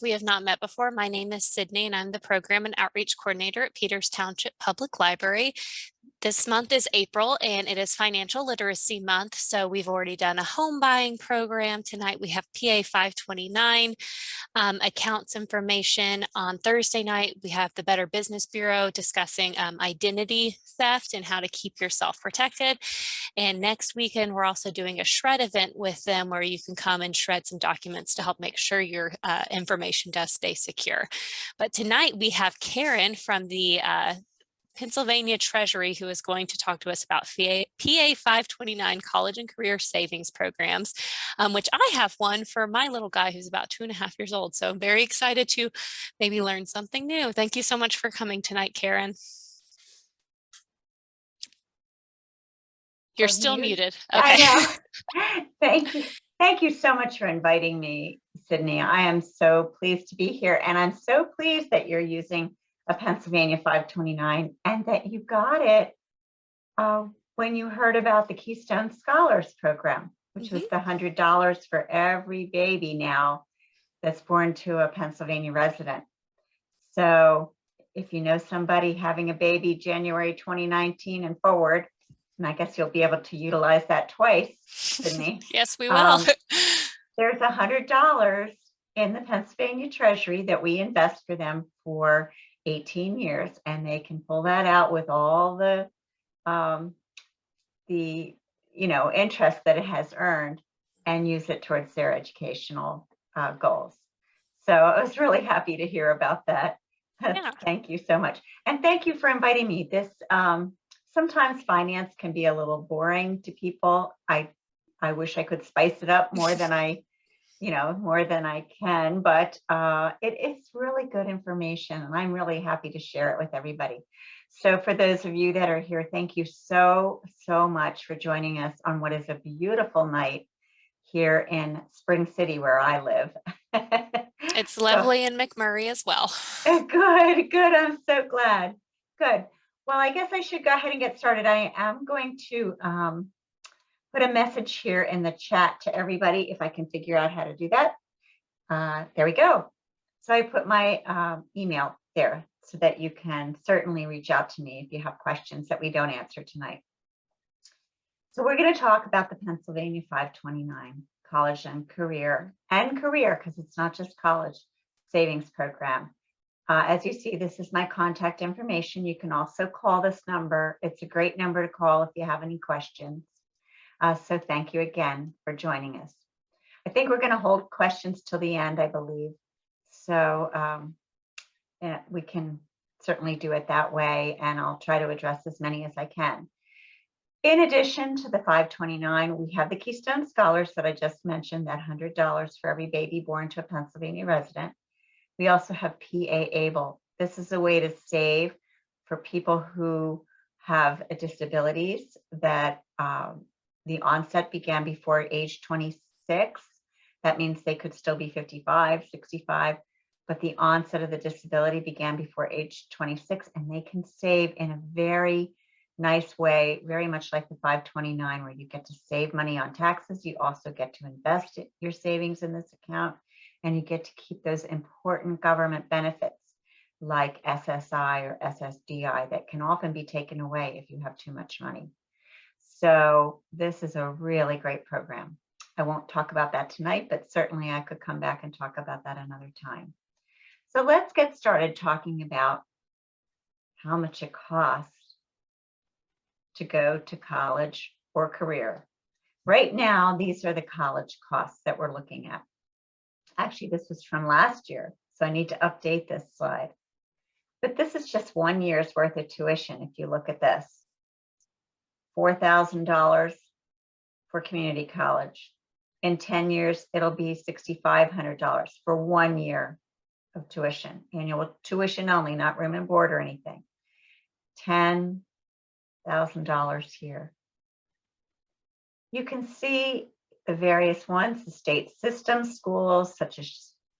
we have not met before, my name is Sydney and I'm the Program and Outreach Coordinator at Peters Township Public Library. This month is April and it is Financial Literacy Month. So we've already done a home buying program. Tonight we have PA 529 accounts information. On Thursday night, we have the Better Business Bureau discussing identity theft and how to keep yourself protected. And next weekend, we're also doing a shred event with them where you can come and shred some documents to help make sure your information does stay secure. But tonight we have Karen from the Pennsylvania Treasury, who is going to talk to us about PA 529 college and career savings programs, which I have one for my little guy who's about 2.5 years old. So I'm very excited to maybe learn something new. Thank you so much for coming tonight, Karen. You're still muted. Okay. I know. Thank you. Thank you so much for inviting me, Sydney. I am so pleased to be here. And I'm so pleased that you're using a Pennsylvania 529 and that you got it when you heard about the Keystone Scholars Program, which was the $100 for every baby now that's born to a Pennsylvania resident. So if you know somebody having a baby January 2019 and forward, and I guess you'll be able to utilize that twice, Sydney. Yes, we will. There's $100 in the Pennsylvania Treasury that we invest for them for 18 years, and they can pull that out with all the interest that it has earned and use it towards their educational goals. So I was really happy to hear about that. Yeah. Thank you so much. And thank you for inviting me. This sometimes finance can be a little boring to people. I wish I could spice it up more than I can, but it is really good information and I'm really happy to share it with everybody. So for those of you that are here, thank you so much for joining us on what is a beautiful night here in Spring City where I live. It's lovely in McMurray as well. Good. I'm so glad. Good. Well, I guess I should go ahead and get started. I am going to put a message here in the chat to everybody if I can figure out how to do that. There we go. So I put my email there so that you can certainly reach out to me if you have questions that we don't answer tonight. So we're going to talk about the Pennsylvania 529 college and career because it's not just college savings program. As you see, this is my contact information. You can also call this number. It's a great number to call if you have any questions. So thank you again for joining us. I think we're going to hold questions till the end, I believe. So we can certainly do it that way, and I'll try to address as many as I can. In addition to the 529, we have the Keystone Scholars that I just mentioned, that $100 for every baby born to a Pennsylvania resident. We also have PA Able. This is a way to save for people who have disabilities that the onset began before age 26. That means they could still be 55, 65, but the onset of the disability began before age 26, and they can save in a very nice way, very much like the 529, where you get to save money on taxes. You also get to invest your savings in this account, and you get to keep those important government benefits like SSI or SSDI that can often be taken away if you have too much money. So this is a really great program. I won't talk about that tonight, but certainly I could come back and talk about that another time. So let's get started talking about how much it costs to go to college or career. Right now, these are the college costs that we're looking at. Actually, this was from last year, so I need to update this slide. But this is just 1 year's worth of tuition. If you look at this, $4,000 for community college. In 10 years, it'll be $6,500 for 1 year of tuition, annual tuition only, not room and board or anything. $10,000 here. You can see the various ones, the state system schools such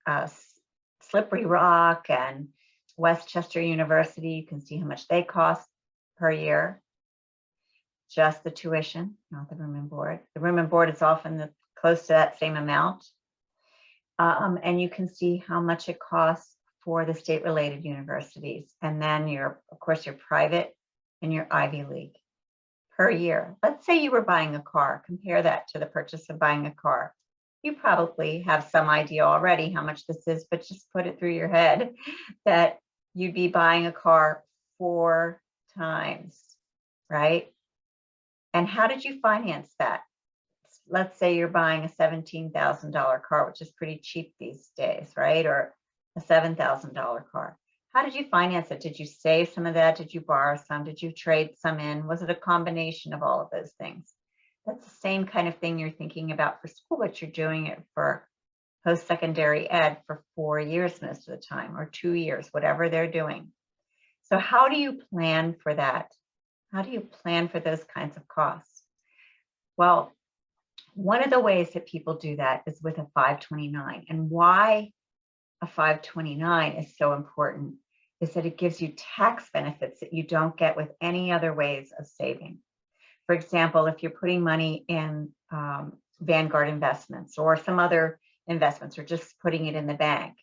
as Slippery Rock and Westchester University. You can see how much they cost per year. Just the tuition, not the room and board. The room and board is often close to that same amount. And you can see how much it costs for the state-related universities. And then of course, your private and your Ivy League per year. Let's say you were buying a car. Compare that to the purchase of buying a car. You probably have some idea already how much this is, but just put it through your head that you'd be buying a car 4 times, right? And how did you finance that? Let's say you're buying a $17,000 car, which is pretty cheap these days, right? Or a $7,000 car. How did you finance it? Did you save some of that? Did you borrow some? Did you trade some in? Was it a combination of all of those things? That's the same kind of thing you're thinking about for school, but you're doing it for post-secondary ed for 4 years most of the time, or 2 years, whatever they're doing. So how do you plan for that? How do you plan for those kinds of costs? Well, one of the ways that people do that is with a 529. And why a 529 is so important is that it gives you tax benefits that you don't get with any other ways of saving. For example, if you're putting money in Vanguard investments or some other investments, or just putting it in the bank,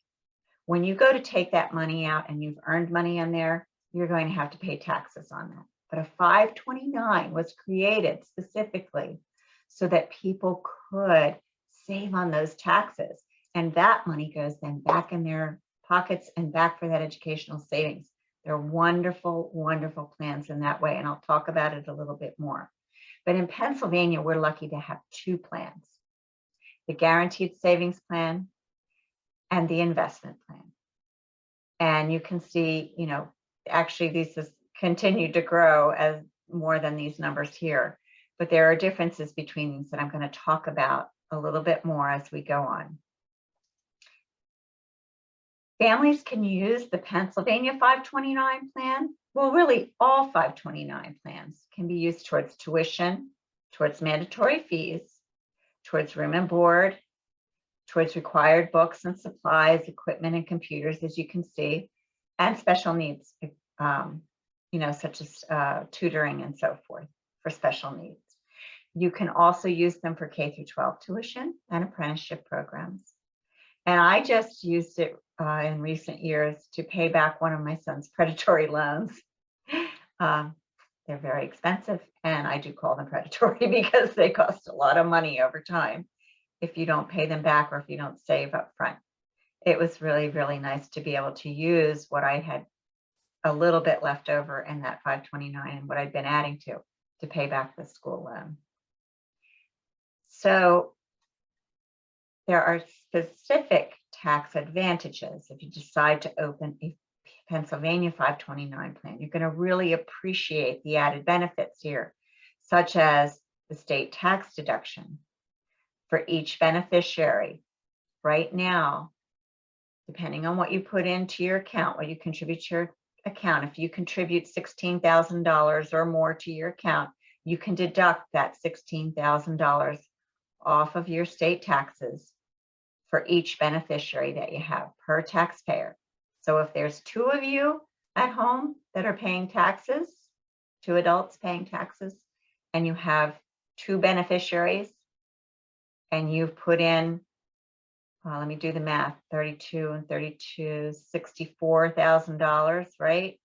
when you go to take that money out and you've earned money on there, you're going to have to pay taxes on that. But a 529 was created specifically so that people could save on those taxes. And that money goes then back in their pockets and back for that educational savings. They're wonderful, wonderful plans in that way. And I'll talk about it a little bit more. But in Pennsylvania, we're lucky to have 2 plans: the guaranteed savings plan and the investment plan. And you can see, actually these has continued to grow as more than these numbers here. But there are differences between these that I'm going to talk about a little bit more as we go on. Families can use the Pennsylvania 529 plan. Well, really all 529 plans can be used towards tuition, towards mandatory fees, towards room and board, towards required books and supplies, equipment and computers, as you can see, and special needs, such as tutoring and so forth for special needs. You can also use them for K through 12 tuition and apprenticeship programs. And I just used it in recent years to pay back one of my son's predatory loans. They're very expensive, and I do call them predatory because they cost a lot of money over time if you don't pay them back or if you don't save up front. It was really, really nice to be able to use what I had a little bit left over in that 529 and what I'd been adding to pay back the school loan. So there are specific tax advantages if you decide to open a Pennsylvania 529 plan. You're going to really appreciate the added benefits here, such as the state tax deduction for each beneficiary. Right now, depending on what you put into your account, what you contribute to your account, if you contribute $16,000 or more to your account, you can deduct that $16,000 off of your state taxes for each beneficiary that you have per taxpayer. So if there's 2 of you at home that are paying taxes, 2 adults paying taxes, and you have 2 beneficiaries, and you've put in, well, let me do the math, 32 and 32, $64,000, right?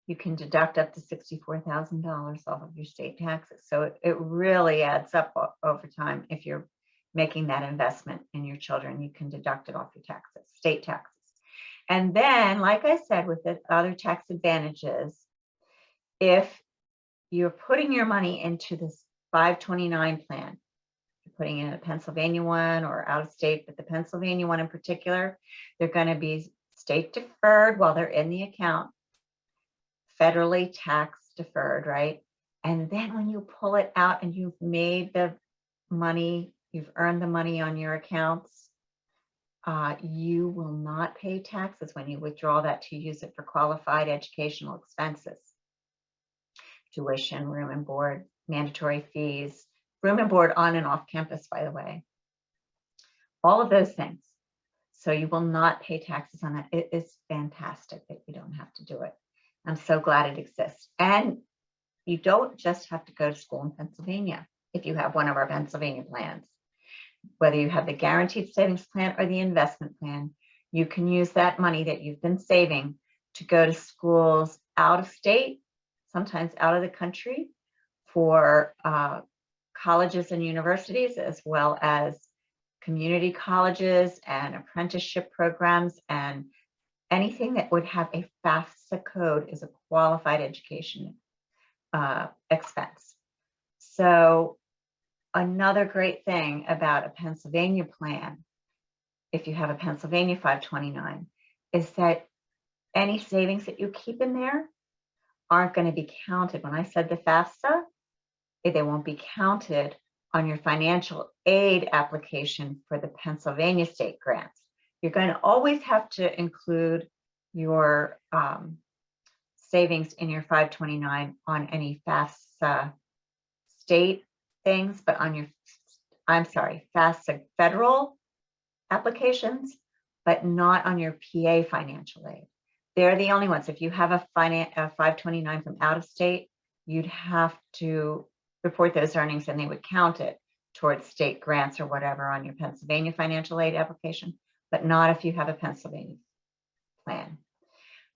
You can deduct up to $64,000 off of your state taxes. So it really adds up over time. If you're making that investment in your children, you can deduct it off your taxes, state taxes. And then, like I said, with the other tax advantages, if you're putting your money into this 529 plan, you're putting in a Pennsylvania one or out of state, but the Pennsylvania one in particular, they're going to be state deferred while they're in the account, federally tax deferred, right? And then when you pull it out and you've made the money, you've earned the money on your accounts, you will not pay taxes when you withdraw that to use it for qualified educational expenses. Tuition, room and board, mandatory fees, room and board on and off campus, by the way. All of those things. So you will not pay taxes on that. It is fantastic that you don't have to do it. I'm so glad it exists. And you don't just have to go to school in Pennsylvania if you have one of our Pennsylvania plans. whether you have the guaranteed savings plan or the investment plan, you can use that money that you've been saving to go to schools out of state, sometimes out of the country, for colleges and universities, as well as community colleges and apprenticeship programs, and anything that would have a FAFSA code is a qualified education expense. So another great thing about a Pennsylvania plan, if you have a Pennsylvania 529, is that any savings that you keep in there aren't going to be counted. When I said the FAFSA, they won't be counted on your financial aid application for the Pennsylvania state grants. You're going to always have to include your savings in your 529 on any FAFSA state things, but on your, FAFSA federal applications, but not on your PA financial aid. They're the only ones. If you have a 529 from out of state, you'd have to report those earnings and they would count it towards state grants or whatever on your Pennsylvania financial aid application, but not if you have a Pennsylvania plan.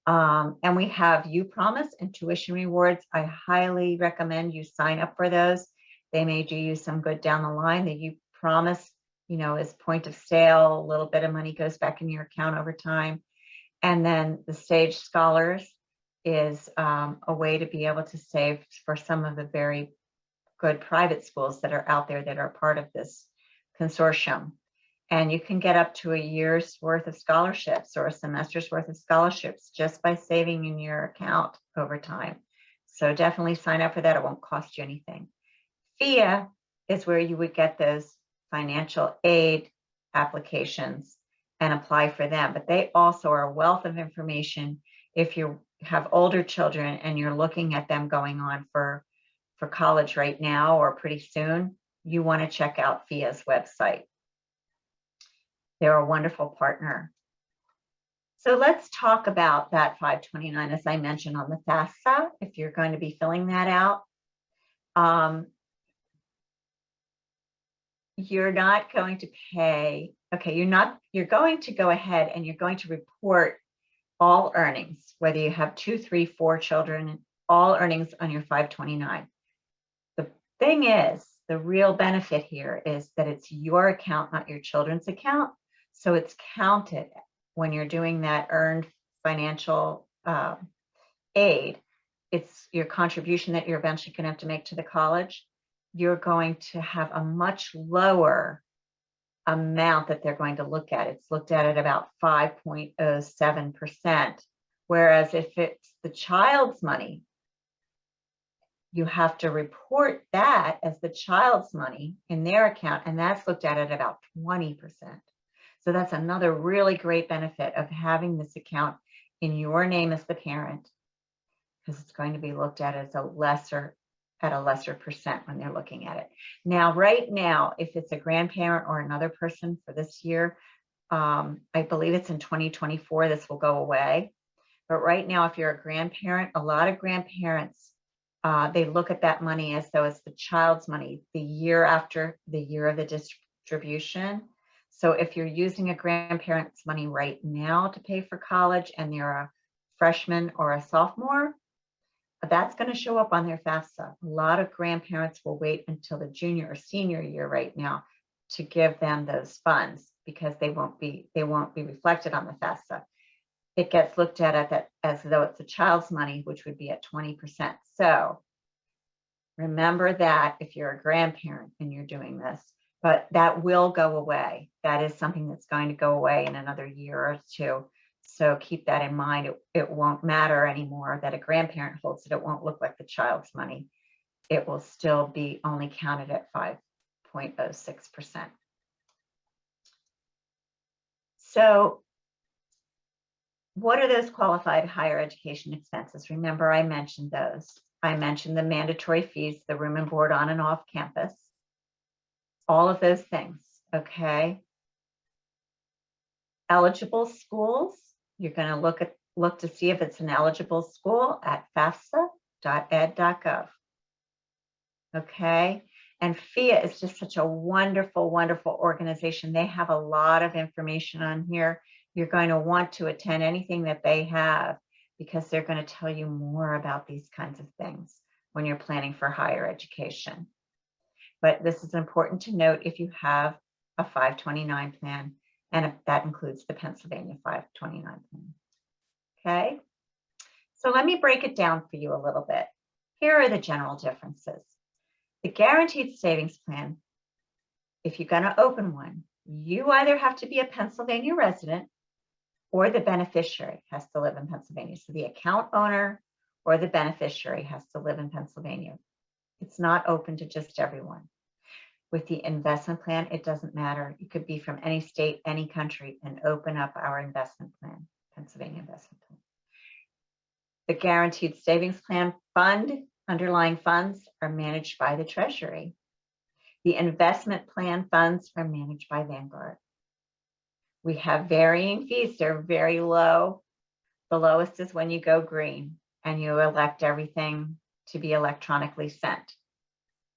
And we have UPromise and tuition rewards. I highly recommend you sign up for those. They may do you some good down the line. The UPromise, is point of sale, a little bit of money goes back in your account over time. And then the Stage Scholars is a way to be able to save for some of the very good private schools that are out there that are part of this consortium. And you can get up to a year's worth of scholarships or a semester's worth of scholarships just by saving in your account over time. So definitely sign up for that. It won't cost you anything. FIA is where you would get those financial aid applications and apply for them. But they also are a wealth of information if you have older children and you're looking at them going on for college right now or pretty soon. You want to check out FIA's website. They're a wonderful partner. So let's talk about that 529, as I mentioned on the FAFSA, if you're going to be filling that out. You're not going to pay, you're going to go ahead and you're going to report all earnings, whether you have 2, 3, 4 children, all earnings on your 529. The thing is, the real benefit here is that it's your account, not your children's account. So it's counted when you're doing that earned financial aid. It's your contribution that you're eventually going to have to make to the college. You're going to have a much lower amount that they're going to look at. It's looked at about 5.07%. Whereas if it's the child's money, you have to report that as the child's money in their account, and that's looked at about 20%. So that's another really great benefit of having this account in your name as the parent, because it's going to be looked at as a lesser percent when they're looking at it. Now, right now, if it's a grandparent or another person for this year, I believe it's in 2024, this will go away. But right now, if you're a grandparent, a lot of grandparents, they look at that money as though it's the child's money the year after the year of the distribution. So if you're using a grandparent's money right now to pay for college and you're a freshman or a sophomore, that's going to show up on their FAFSA. A lot of grandparents will wait until the junior or senior year right now to give them those funds because they won't be reflected on the FAFSA. It gets looked at as though it's a child's money, which would be at 20%. So remember that if you're a grandparent and you're doing this, but that will go away. That is something that's going to go away in another year or two. So keep that in mind. It won't matter anymore that a grandparent holds it. It won't look like the child's money. It will still be only counted at 5.06%. So what are those qualified higher education expenses? Remember, I mentioned those. I mentioned the mandatory fees, the room and board on and off campus, all of those things, okay? Eligible schools, you're going to look to see if it's an eligible school at fafsa.ed.gov. Okay, And FIA is just such a wonderful, wonderful organization. They have a lot of information on here. You're going to want to attend anything that they have because they're going to tell you more about these kinds of things when you're planning for higher education. But this is important to note if you have a 529 plan, and that includes the Pennsylvania 529 plan. Okay, so let me break it down for you a little bit. Here are the general differences. The guaranteed savings plan, if you're going to open one, you either have to be a Pennsylvania resident or the beneficiary has to live in Pennsylvania. So the account owner or the beneficiary has to live in Pennsylvania. It's not open to just everyone. With the investment plan, it doesn't matter. You could be from any state, any country, and open up our investment plan, Pennsylvania investment plan. The guaranteed savings plan fund, underlying funds are managed by the Treasury. The investment plan funds are managed by Vanguard. We have varying fees. They're very low. The lowest is when you go green and you elect everything to be electronically sent.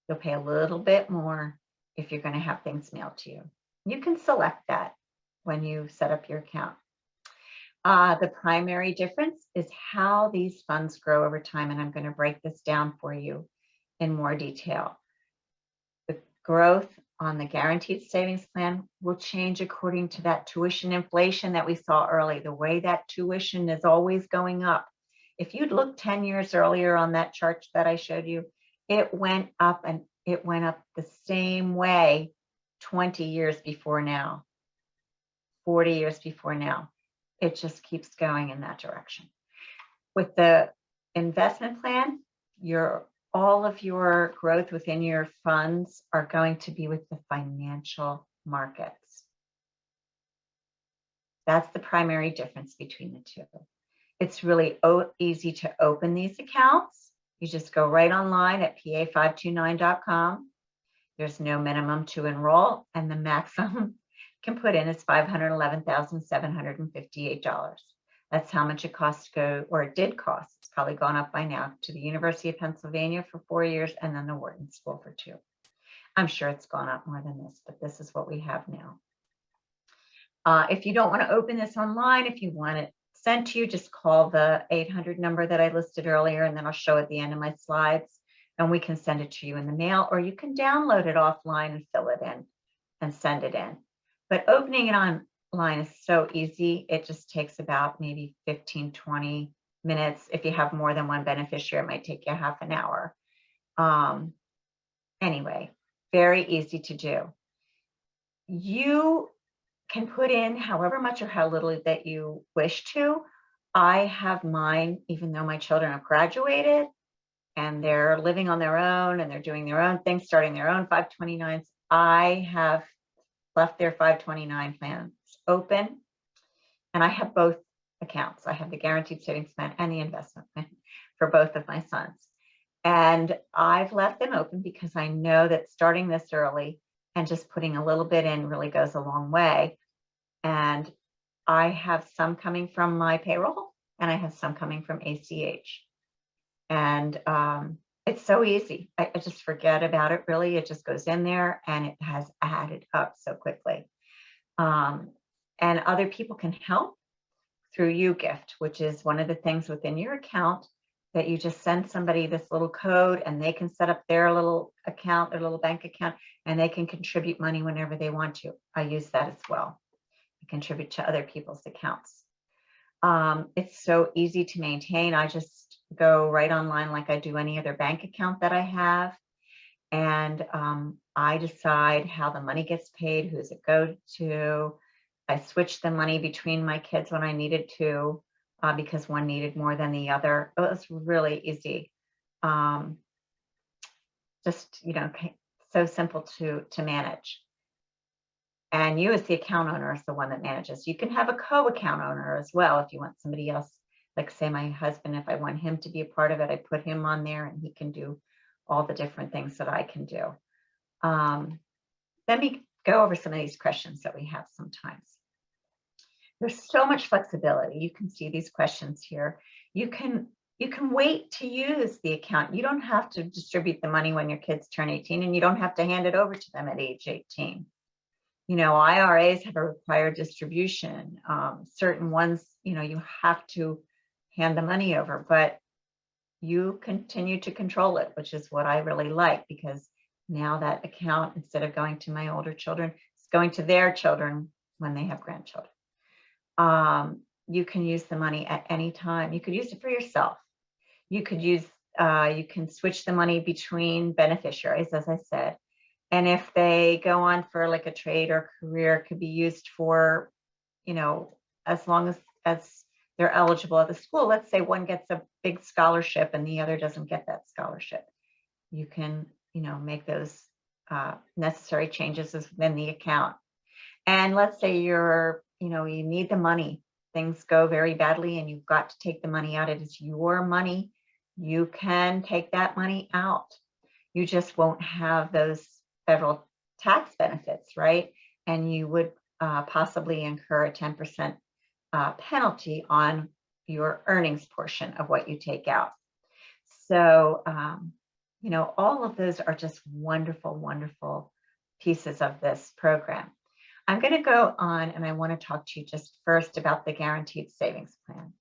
You'll pay a little bit more if you're going to have things mailed to you. You can select that when you set up your account. The primary difference is how these funds grow over time, and I'm going to break this down for you in more detail. The growth on the guaranteed savings plan will change according to that tuition inflation that we saw early, the way that tuition is always going up. If you'd looked 10 years earlier on that chart that I showed you, it went up, and it went up the same way 20 years before now, 40 years before now. It just keeps going in that direction. With the investment plan, all of your growth within your funds are going to be with the financial markets. That's the primary difference between the two. It's really easy to open these accounts. You just go right online at pa529.com. There's no minimum to enroll, and the maximum can put in is $511,758. That's how much it costs to go, or it did cost. It's probably gone up by now, to the University of Pennsylvania for 4 years and then the Wharton School for 2. I'm sure it's gone up more than this, but this is what we have now. If you don't want to open this online, if you want it sent to you, just call the 800 number that I listed earlier, and then I'll show at the end of my slides, and we can send it to you in the mail, or you can download it offline and fill it in and send it in. But opening it online is so easy. It just takes about maybe 15, 20 minutes. If you have more than one beneficiary, it might take you half an hour. Anyway, very easy to do. You can put in however much or how little that you wish to. I have mine, even though my children have graduated and they're living on their own and they're doing their own things, starting their own 529s. I have left their 529 plans open, and I have both accounts. I have the guaranteed savings plan and the investment plan for both of my sons. And I've left them open because I know that starting this early and just putting a little bit in really goes a long way. And I have some coming from my payroll, and I have some coming from ACH. And it's so easy. I just forget about it, really. It just goes in there, and it has added up so quickly. And other people can help through UGift, which is one of the things within your account that you just send somebody this little code, and they can set up their little account, their little bank account, and they can contribute money whenever they want to. I use that as well. I contribute to other people's accounts. It's so easy to maintain. I just go right online like I do any other bank account that I have. And I decide how the money gets paid, who does it go to. I switch the money between my kids when I needed to, because one needed more than the other. It was really easy. Just, so simple to manage. And you as the account owner is the one that manages. You can have a co-account owner as well if you want somebody else. Like say my husband, if I want him to be a part of it, I put him on there and he can do all the different things that I can do. Let me go over some of these questions that we have sometimes. There's so much flexibility. You can see these questions here. You can You can wait to use the account. You don't have to distribute the money when your kids turn 18, and you don't have to hand it over to them at age 18. You know, IRAs have a required distribution. Certain ones, you know, you have to hand the money over, but you continue to control it, which is what I really like, because now that account, instead of going to my older children, it's going to their children when they have grandchildren. You can use the money at any time. You could use it for yourself. You could use, you can switch the money between beneficiaries, as I said. And if they go on for like a trade or career, it could be used for, you know, as long as they're eligible at the school. Let's say one gets a big scholarship and the other doesn't get that scholarship. You can, you know, make those necessary changes within the account. And let's say you're, you know, you need the money. Things go very badly and you've got to take the money out. It is your money. You can take that money out. You just won't have those federal tax benefits, right? And you would possibly incur a 10% penalty on your earnings portion of what you take out. So, you know, all of those are just wonderful, wonderful pieces of this program. I'm going to go on and I want to talk to you just first about the guaranteed savings plan.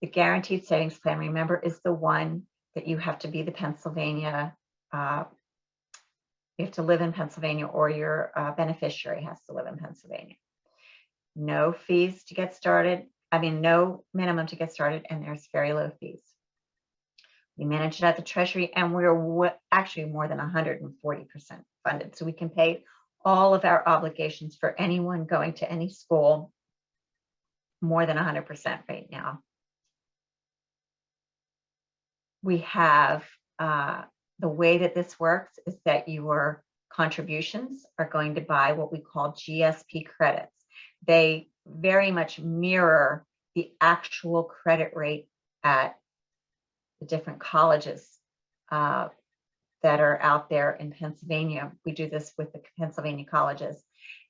The guaranteed savings plan, remember, is the one that you have to be the Pennsylvania, you have to live in Pennsylvania, or your beneficiary has to live in Pennsylvania. No fees to get started. I mean, no minimum to get started, and there's very low fees. We manage it at the Treasury, and we're actually more than 140% funded. So we can pay all of our obligations for anyone going to any school, more than 100% right now. We have, the way that this works is that your contributions are going to buy what we call GSP credits. They very much mirror the actual credit rate at the different colleges that are out there in Pennsylvania. We do this with the Pennsylvania colleges,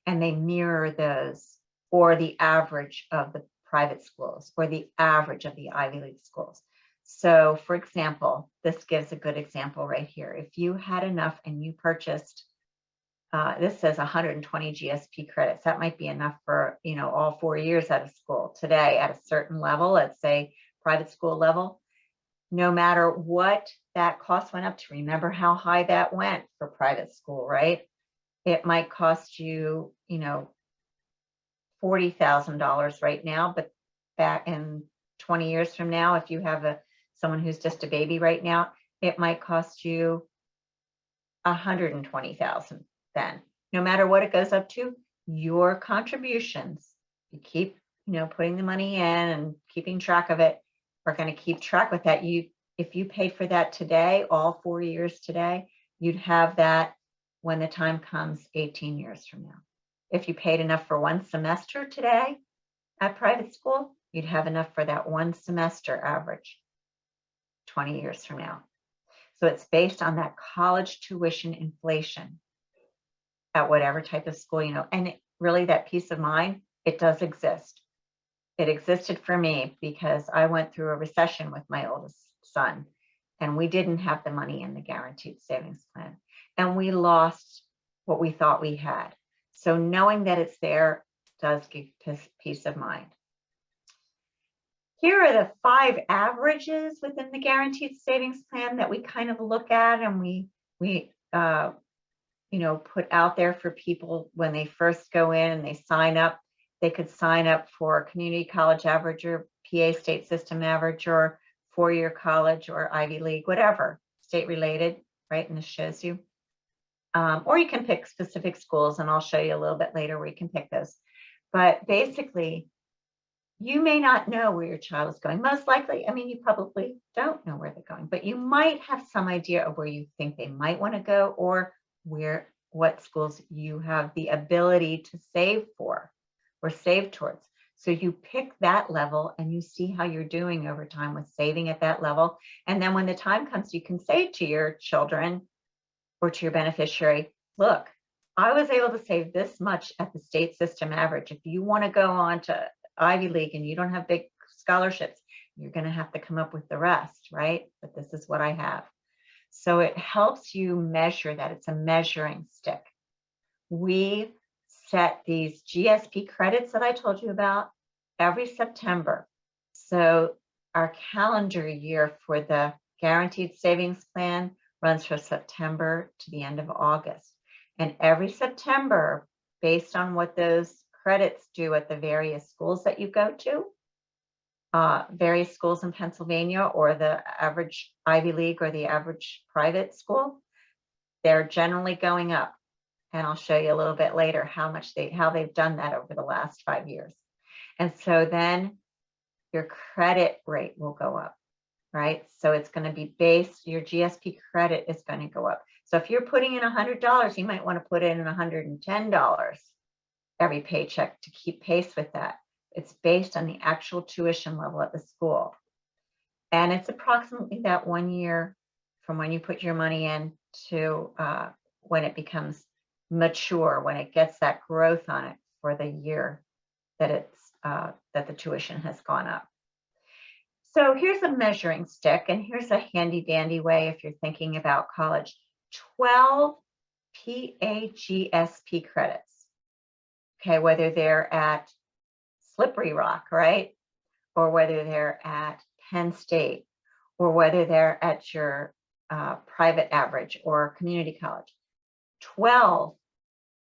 and they mirror those, or the average of the private schools, or the average of the Ivy League schools. So for example, this gives a good example right here. If you had enough and you purchased, this says 120 GSP credits, that might be enough for, you know, all 4 years out of school. Today at a certain level, let's say private school level, no matter what that cost went up to, remember how high that went for private school, right? It might cost you, you know, $40,000 right now, but back in 20 years from now, if you have someone who's just a baby right now, it might cost you $120,000 then. No matter what it goes up to, your contributions, you keep, you know, putting the money in and keeping track of it. We're going to keep track with that. If you paid for that today, all 4 years today, you'd have that when the time comes 18 years from now. If you paid enough for one semester today at private school, you'd have enough for that one semester average 20 years from now. So it's based on that college tuition inflation at whatever type of school, you know, and really that peace of mind, it does exist. It existed for me because I went through a recession with my oldest son, and we didn't have the money in the guaranteed savings plan, and we lost what we thought we had. So knowing that it's there does give peace of mind. Here are the 5 averages within the guaranteed savings plan that we kind of look at, and we you know, put out there for people when they first go in and they sign up. They could sign up for community college average, or PA state system average, or 4-year college, or Ivy League, whatever, state related, right? And this shows you. Or you can pick specific schools, and I'll show you a little bit later where you can pick those. But basically, you may not know where your child is going. Most likely, I mean, you probably don't know where they're going, but you might have some idea of where you think they might want to go, or what schools you have the ability to save for or save towards. So you pick that level and you see how you're doing over time with saving at that level. And then when the time comes, you can say to your children or to your beneficiary, look, I was able to save this much at the state system average. If you want to go on to Ivy League and you don't have big scholarships, You're going to have to come up with the rest, right? But this is what I have. So it helps you measure that. It's a measuring stick. We set these GSP credits that I told you about every September. So our calendar year for the guaranteed savings plan runs from September to the end of August. And every September, based on what those credits do at the various schools that you go to, various schools in Pennsylvania, or the average Ivy League or the average private school, they're generally going up. And I'll show you a little bit later how they've done that over the last 5 years. And so then your credit rate will go up, right? So it's going to be based, your GSP credit is going to go up. So if you're putting in $100, you might want to put in $110 every paycheck to keep pace with that. It's based on the actual tuition level at the school. And it's approximately that 1 year from when you put your money in to when it becomes mature, when it gets that growth on it for the year that it's that the tuition has gone up. So here's a measuring stick, and here's a handy dandy way if you're thinking about college. 12 PAGSP credits. Okay, whether they're at Slippery Rock, right? Or whether they're at Penn State, or whether they're at your private average or community college. 12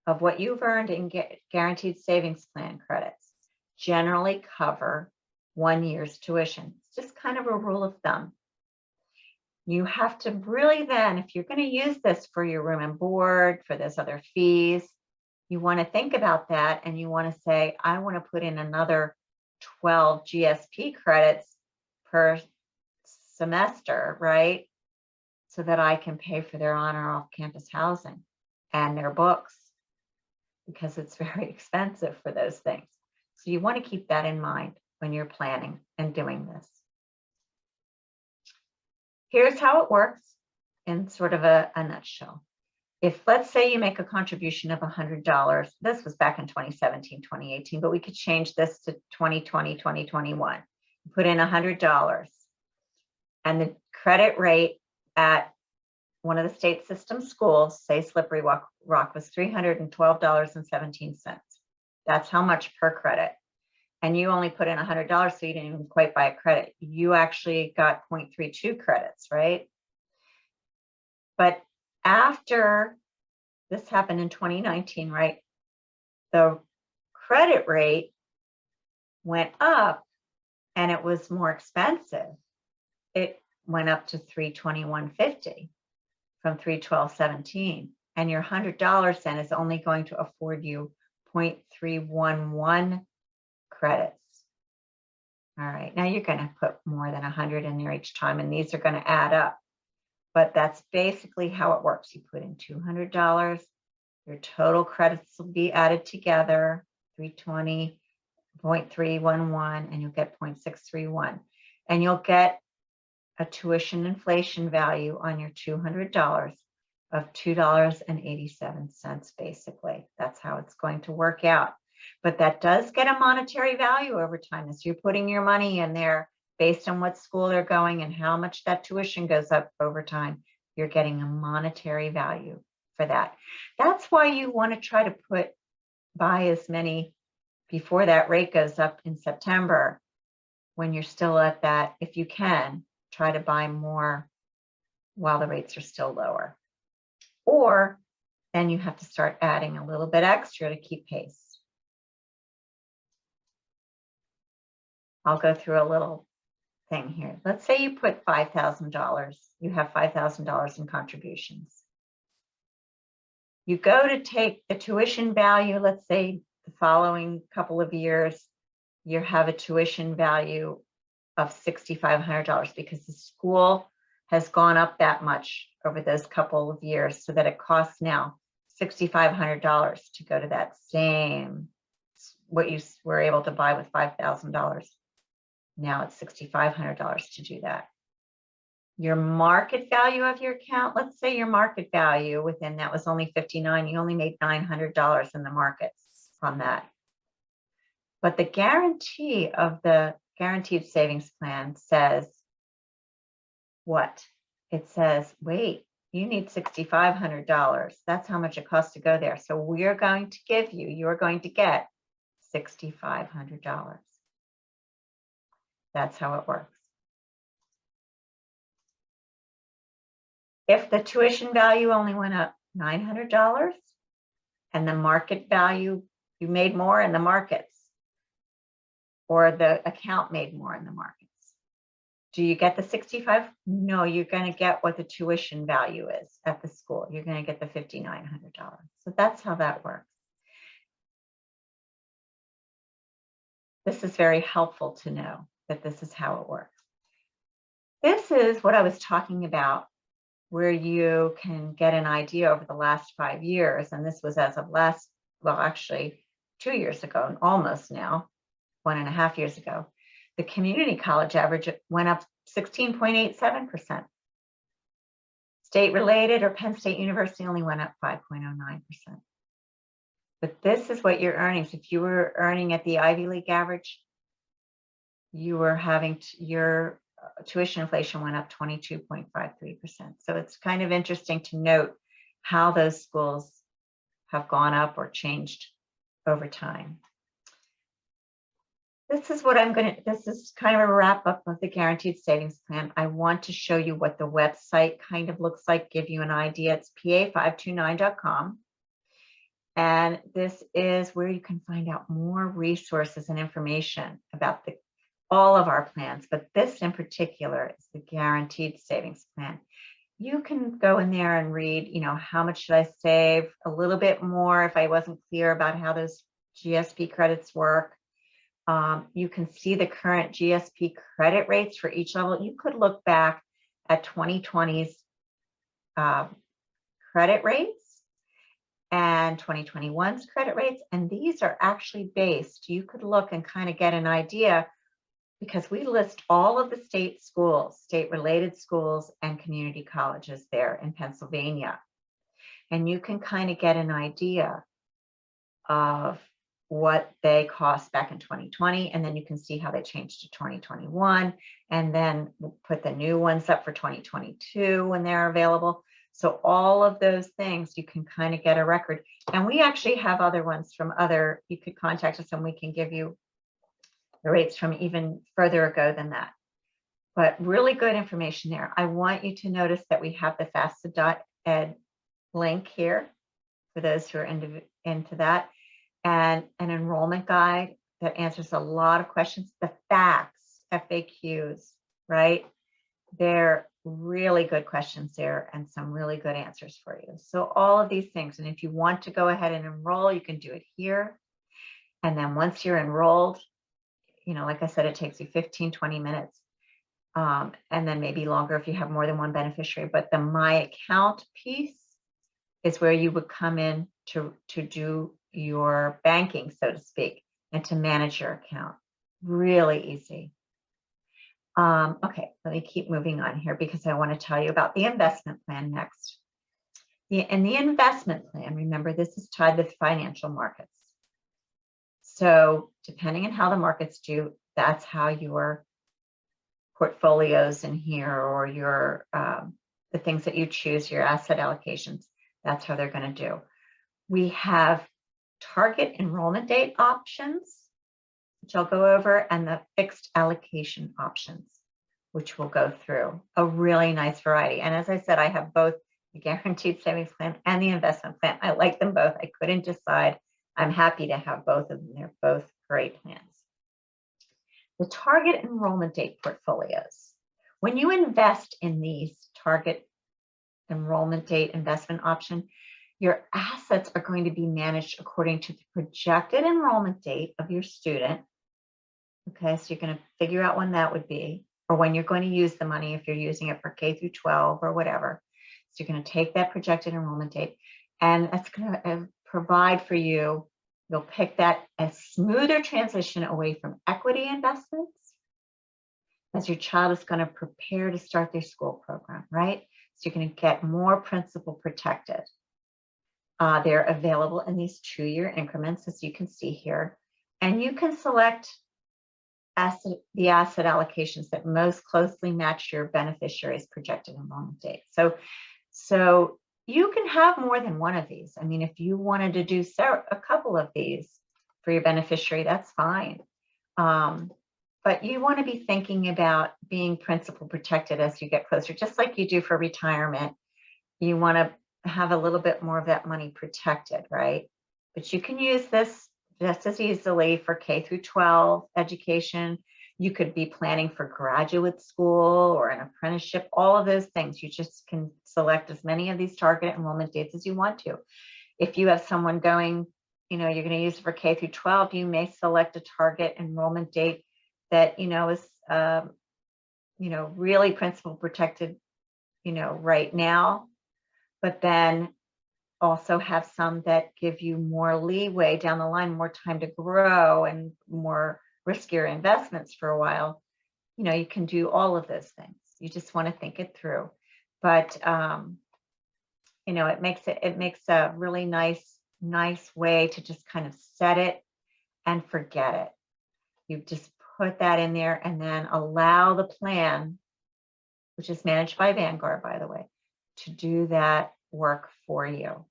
of what you've earned in guaranteed savings plan credits generally cover 1 year's tuition. It's just kind of a rule of thumb. You have to really then, if you're going to use this for your room and board, for those other fees, you want to think about that, and you want to say, I want to put in another 12 GSP credits per semester, right? So that I can pay for their on or off campus housing and their books, because it's very expensive for those things. So you want to keep that in mind when you're planning and doing this. Here's how it works in sort of a nutshell. If, let's say, you make a contribution of $100, this was back in 2017, 2018, but we could change this to 2020, 2021. You put in $100, and the credit rate at one of the state system schools, say Slippery Rock, was $312.17. That's how much per credit. And you only put in $100, so you didn't even quite buy a credit. You actually got 0.32 credits, right? But after this happened in 2019, right, the credit rate went up and it was more expensive. It went up to $321.50 from $312.17. And your $100 then is only going to afford you 0.311 credits. All right, now you're going to put more than 100 in there each time, and these are going to add up. But that's basically how it works. You put in $200, your total credits will be added together, 320.311, and you'll get 0.631. And you'll get a tuition inflation value on your $200 of $2.87, basically. That's how it's going to work out. But that does get a monetary value over time. As you're putting your money in there, based on what school they're going and how much that tuition goes up over time, you're getting a monetary value for that. That's why you want to try to buy as many before that rate goes up in September, when you're still at that. If you can, try to buy more while the rates are still lower. Or then you have to start adding a little bit extra to keep pace. I'll go through a little thing here. Let's say you put $5,000. You have $5,000 in contributions. You go to take the tuition value, let's say the following couple of years, you have a tuition value of $6,500 because the school has gone up that much over those couple of years, so that it costs now $6,500 to go to that same, what you were able to buy with $5,000. Now it's $6,500 to do that. Your market value of your account, let's say your market value within that was only $59, you only made $900 in the markets on that. But the guarantee of the guaranteed savings plan says what? It says, wait, you need $6,500. That's how much it costs to go there. So we're going to give you, you're going to get $6,500. That's how it works. If the tuition value only went up $900 and the market value, you made more in the markets, or the account made more in the markets, do you get the 65? No, you're going to get what the tuition value is at the school. You're going to get the $5,900. So that's how that works. This is very helpful to know that this is how it works. This is what I was talking about, where you can get an idea over the last 5 years. And this was as of last, well, actually 2 years ago, almost now, 1.5 years ago. The community college average went up 16.87%. State related or Penn State University only went up 5.09%. But this is what you're earning. So if you were earning at the Ivy League average, you were having your tuition inflation went up 22.53%. So it's kind of interesting to note how those schools have gone up or changed over time. This is what this is kind of a wrap up of the guaranteed savings plan. I want to show you what the website kind of looks like, give you an idea. It's pa529.com. And this is where you can find out more resources and information about all of our plans, but this in particular is the guaranteed savings plan. You can go in there and read, how much should I save, a little bit more if I wasn't clear about how those GSP credits work. You can see the current GSP credit rates for each level. You could look back at 2020's credit rates and 2021's credit rates, and these are actually based. You could look and kind of get an idea, because we list all of the state schools, state-related schools and community colleges there in Pennsylvania. And you can kind of get an idea of what they cost back in 2020, and then you can see how they changed to 2021, and then we'll put the new ones up for 2022 when they're available. So all of those things, you can kind of get a record. And we actually have other ones from you could contact us and we can give you the rates from even further ago than that. But really good information there. I want you to notice that we have the Fafsa Ed link here for those who are into that, and an enrollment guide that answers a lot of questions. The facts, FAQs, right? They're really good questions there and some really good answers for you. So all of these things. And if you want to go ahead and enroll, you can do it here. And then once you're enrolled, like I said, it takes you 15, 20 minutes. And then maybe longer if you have more than one beneficiary. But the My Account piece is where you would come in to do your banking, so to speak, and to manage your account. Really easy. Okay, let me keep moving on here because I want to tell you about the investment plan next. In the investment plan, remember, this is tied with financial markets. So depending on how the markets do, that's how your portfolios in here, or your the things that you choose, your asset allocations, that's how they're going to do. We have target enrollment date options, which I'll go over, and the fixed allocation options, which we'll go through. A really nice variety. And as I said, I have both the guaranteed savings plan and the investment plan. I like them both. I couldn't decide. I'm happy to have both of them. They're both great plans. The target enrollment date portfolios. When you invest in these target enrollment date investment option, your assets are going to be managed according to the projected enrollment date of your student. Okay, so you're going to figure out when that would be, or when you're going to use the money if you're using it for K through 12 or whatever. So you're going to take that projected enrollment date, and that's going to provide for you, you'll pick that a smoother transition away from equity investments as your child is going to prepare to start their school program, right? So you're going to get more principal protected. They're available in these 2-year increments, as you can see here. And you can select the asset allocations that most closely match your beneficiary's projected enrollment date. So you can have more than one of these. I mean, if you wanted to do a couple of these for your beneficiary, that's fine. But you want to be thinking about being principal protected as you get closer, just like you do for retirement. You want to have a little bit more of that money protected, right? But you can use this just as easily for K through 12 education. You could be planning for graduate school or an apprenticeship, all of those things. You just can select as many of these target enrollment dates as you want to. If you have someone going, you're going to use it for K through 12, you may select a target enrollment date that, is, really principal protected, right now, but then also have some that give you more leeway down the line, more time to grow and more riskier investments for a while. You can do all of those things. You just want to think it through. But, it makes a really nice way to just kind of set it and forget it. You just put that in there and then allow the plan, which is managed by Vanguard, by the way, to do that work for you.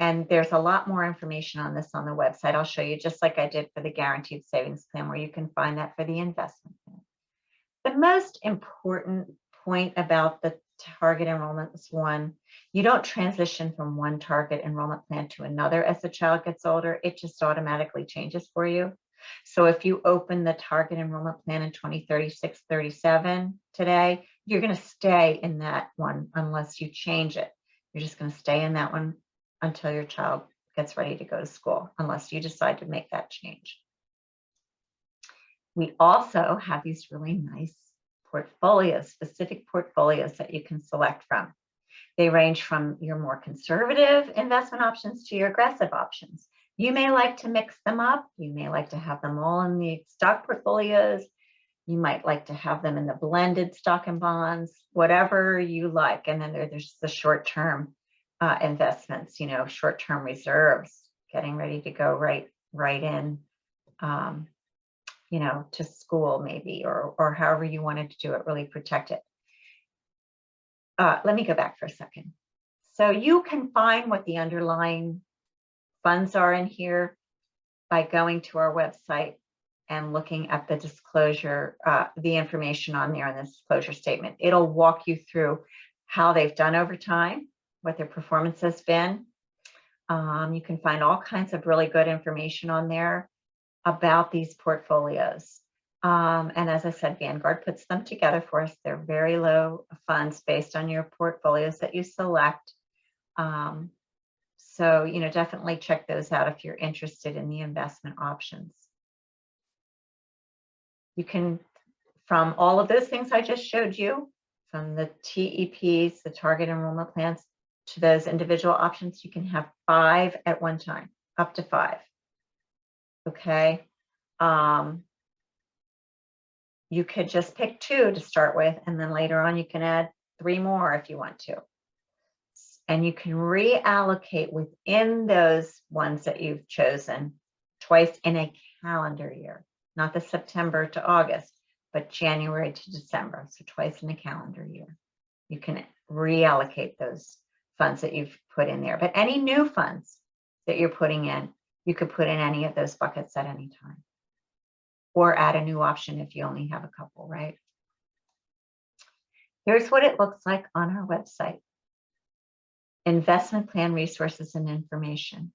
And there's a lot more information on this on the website. I'll show you, just like I did for the guaranteed savings plan, where you can find that for the investment plan. The most important point about the target enrollment is one, you don't transition from one target enrollment plan to another as the child gets older. It just automatically changes for you. So if you open the target enrollment plan in 2036, 37 today, you're going to stay in that one unless you change it. You're just going to stay in that one until your child gets ready to go to school, unless you decide to make that change. We also have these really nice portfolios, specific portfolios that you can select from. They range from your more conservative investment options to your aggressive options. You may like to mix them up. You may like to have them all in the stock portfolios. You might like to have them in the blended stock and bonds, whatever you like. And then there's the short-term investments, short-term reserves, getting ready to go right in, to school maybe, or however you wanted to do it, really protect it. Let me go back for a second. So you can find what the underlying funds are in here by going to our website and looking at the disclosure, the information on there in the disclosure statement. It'll walk you through how they've done over time, what their performance has been. You can find all kinds of really good information on there about these portfolios. And as I said, Vanguard puts them together for us. They're very low funds based on your portfolios that you select. So, definitely check those out if you're interested in the investment options. You can, from all of those things I just showed you, from the TEPs, the target enrollment plans, to those individual options, you can have 5 at one time, up to 5. Okay. You could just pick 2 to start with, and then later on you can add 3 more if you want to. And you can reallocate within those ones that you've chosen twice in a calendar year, not the September to August, but January to December. So twice in a calendar year, you can reallocate those funds that you've put in there. But any new funds that you're putting in, you could put in any of those buckets at any time, or add a new option if you only have a couple, right? Here's what it looks like on our website. Investment plan resources and information.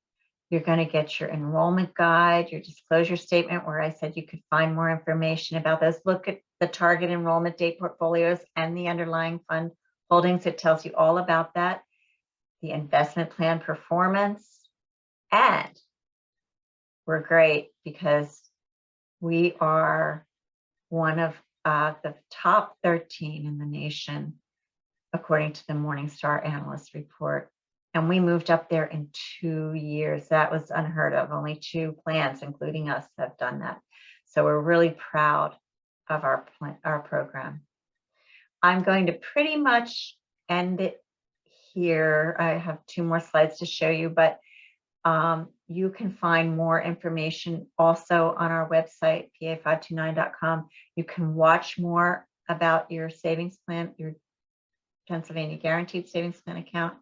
You're going to get your enrollment guide, your disclosure statement, where I said you could find more information about those. Look at the target enrollment date portfolios and the underlying fund holdings. It tells you all about that. The investment plan performance. And we're great because we are one of the top 13 in the nation, according to the Morningstar Analyst Report. And we moved up there in 2 years. That was unheard of. Only 2 plans, including us, have done that. So we're really proud of our program. I'm going to pretty much end it here. I have 2 more slides to show you, but You can find more information also on our website, pa529.com. You can watch more about your savings plan, your Pennsylvania Guaranteed Savings Plan account.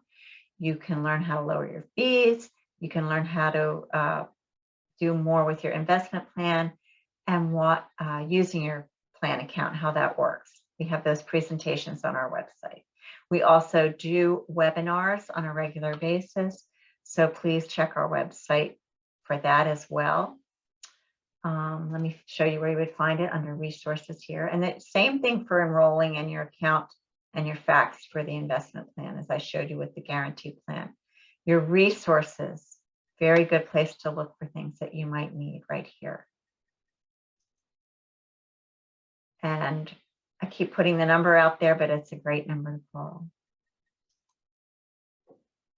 You can learn how to lower your fees. You can learn how to do more with your investment plan and what using your plan account, how that works. We have those presentations on our website. We also do webinars on a regular basis, so please check our website for that as well. Let me show you where you would find it under resources here. And the same thing for enrolling in your account and your facts for the investment plan, as I showed you with the guaranteed plan. Your resources, very good place to look for things that you might need right here. And I keep putting the number out there, but it's a great number to call.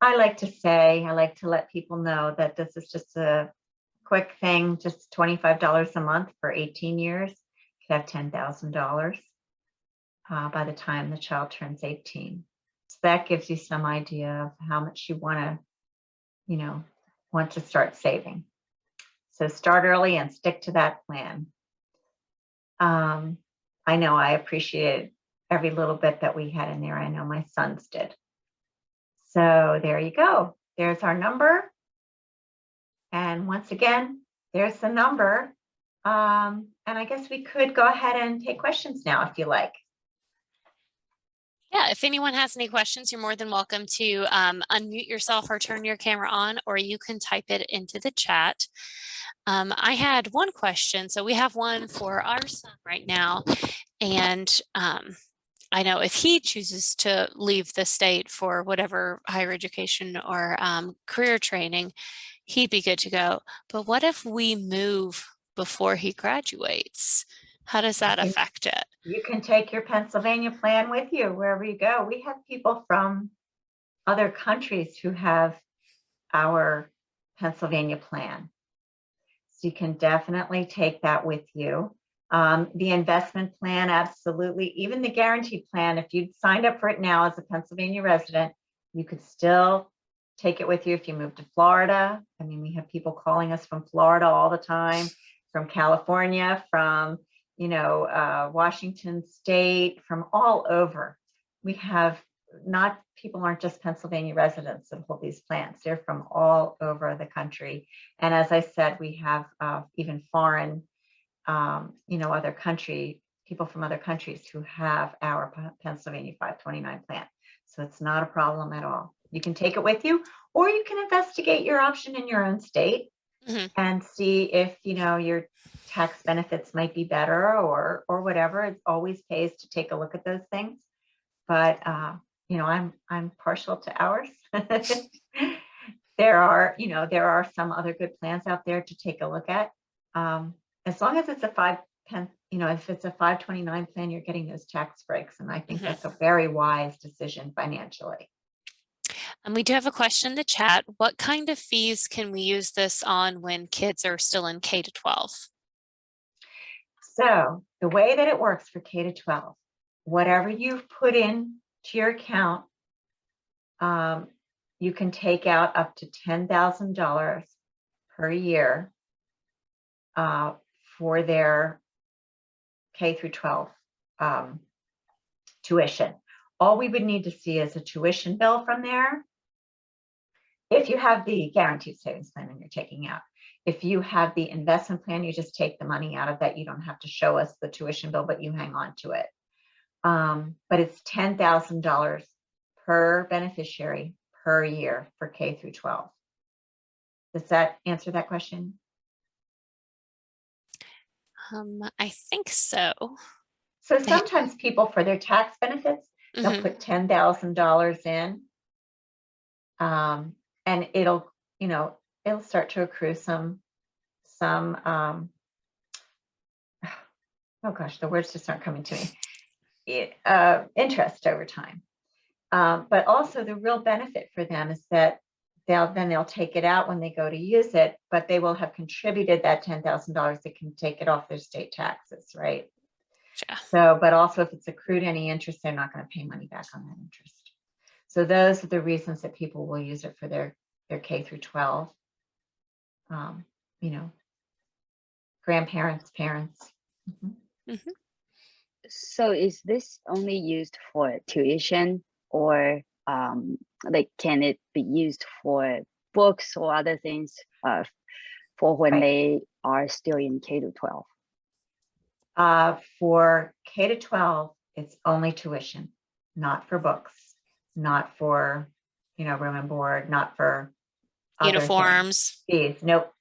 I like to let people know that this is just a quick thing, just $25 a month for 18 years. You could have $10,000 by the time the child turns 18. So that gives you some idea of how much you want to start saving. So start early and stick to that plan. I know I appreciated every little bit that we had in there. I know my sons did. So there you go. There's our number. And once again, there's the number. And I guess we could go ahead and take questions now if you like. Yeah, if anyone has any questions, you're more than welcome to unmute yourself or turn your camera on, or you can type it into the chat. I had one question. So we have one for our son right now. And I know if he chooses to leave the state for whatever higher education or career training, he'd be good to go. But what if we move before he graduates? How does that affect it? You can take your Pennsylvania plan with you wherever you go. We have people from other countries who have our Pennsylvania plan. So you can definitely take that with you. The investment plan, absolutely. Even the guaranteed plan, if you'd signed up for it now as a Pennsylvania resident, you could still take it with you if you move to Florida. I mean, we have people calling us from Florida all the time, from California, from Washington State, from all over. We have people aren't just Pennsylvania residents that hold these plans. They're from all over the country. And as I said, we have even foreign, other people from other countries who have our Pennsylvania 529 plan. So it's not a problem at all. You can take it with you, or you can investigate your option in your own state and see if, your tax benefits might be better or whatever. It always pays to take a look at those things. But, I'm partial to ours. There are some other good plans out there to take a look at. As long as it's a if it's a 529 plan, you're getting those tax breaks. And I think that's a very wise decision financially. And we do have a question in the chat. What kind of fees can we use this on when kids are still in K to 12? So the way that it works for K to 12, whatever you've put in to your account, you can take out up to $10,000 per year for their K through 12 tuition. All we would need to see is a tuition bill from there. If you have the guaranteed savings plan and you're taking out. If you have the investment plan, you just take the money out of that. You don't have to show us the tuition bill, but you hang on to it. But it's $10,000 per beneficiary per year for K through 12. Does that answer that question? I think so. So sometimes people, for their tax benefits, they'll put $10,000 in, and it'll start to accrue some oh gosh, the words just aren't coming to me. Interest over time. But also the real benefit for them is that they'll take it out when they go to use it, but they will have contributed that $10,000. They can take it off their state taxes, right? Yeah. So, but also if it's accrued any interest, they're not going to pay money back on that interest. So those are the reasons that people will use it for their K through 12. you know, grandparents, parents. Mhm. Mhm. So is this only used for tuition, or like can it be used for books or other things for when Right. they are still in K to 12? For K to 12, it's only tuition, not for books, not for, room and board, not for other things. Uniforms. Fees. Nope.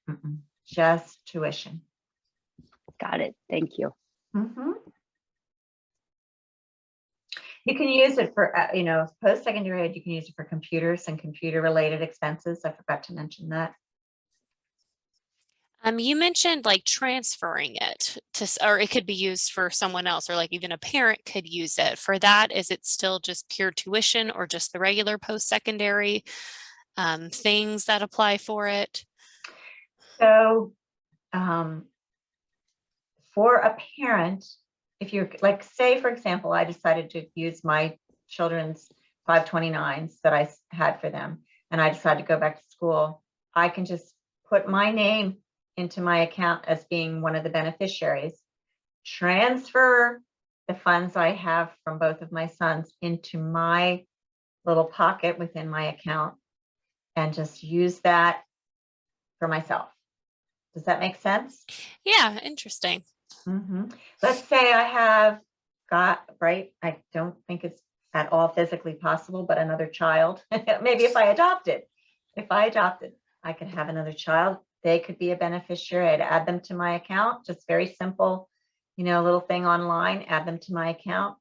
Just tuition. Got it. Thank you. Mhm. You can use it for, post-secondary ed, you can use it for computers and computer-related expenses. I forgot to mention that. You mentioned like transferring it or it could be used for someone else, or like even a parent could use it. For that, is it still just pure tuition or just the regular post-secondary things that apply for it? So, for a parent, if you're like, say, for example, I decided to use my children's 529s that I had for them, and I decided to go back to school, I can just put my name into my account as being one of the beneficiaries, transfer the funds I have from both of my sons into my little pocket within my account, and just use that for myself. Does that make sense? Yeah, interesting. Let's say I have right, I don't think it's at all physically possible, but another child, maybe if I adopted, I could have another child. They could be a beneficiary. I'd add them to my account, just very simple, little thing online, add them to my account,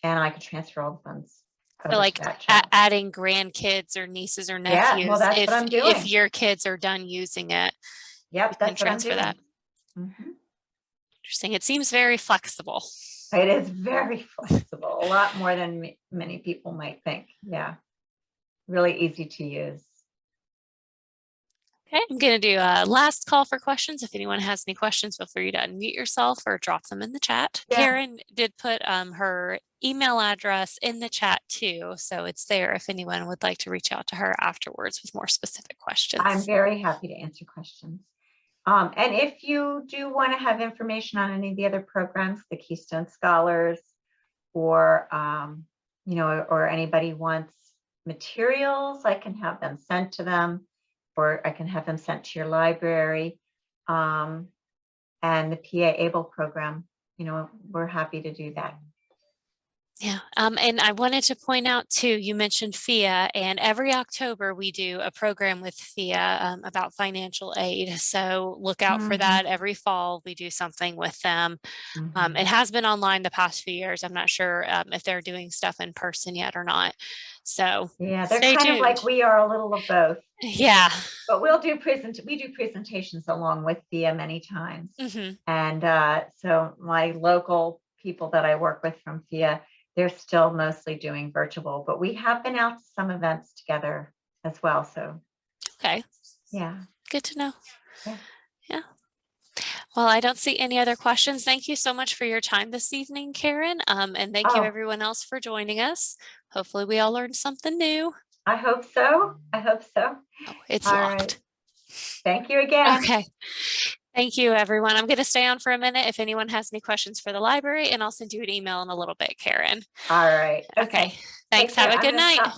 and I could transfer all the funds So over like to that child. adding grandkids or nieces or Yeah, well, nephews, that's what I'm doing. if your kids are done using it, Yep, you can that's what I'm transfer doing. that. Interesting. It seems very flexible. It is very flexible, a lot more than many people might think. Yeah, really easy to use. Okay, I'm going to do a last call for questions. If anyone has any questions, feel free to unmute yourself or drop them in the chat. Yeah. Karen did put her email address in the chat too, so it's there if anyone would like to reach out to her afterwards with more specific questions. I'm very happy to answer questions. And if you do want to have information on any of the other programs, the Keystone Scholars, or or anybody wants materials, I can have them sent to them, or I can have them sent to your library. And the PA Able program, we're happy to do that. Yeah, and I wanted to point out too, you mentioned FIA, and every October we do a program with FIA about financial aid. So look out for that. Every fall we do something with them. It has been online the past few years. I'm not sure if they're doing stuff in person yet or not. So yeah, they're stay kind tuned. of like we are, a little of both. Yeah. But we do presentations along with FIA many times. And so my local people that I work with from FIA, they're still mostly doing virtual, but we have been out to some events together as well. So, okay. Yeah. Good to know. Yeah. Well, I don't see any other questions. Thank you so much for your time this evening, Karen. And thank you everyone else for joining us. Hopefully we all learned something new. I hope so. Oh, it's all locked. Right. Thank you again. Okay. Thank you, everyone. I'm going to stay on for a minute if anyone has any questions for the library, and I'll send you an email in a little bit, Karen. All right. Okay. Thanks. Have a good night.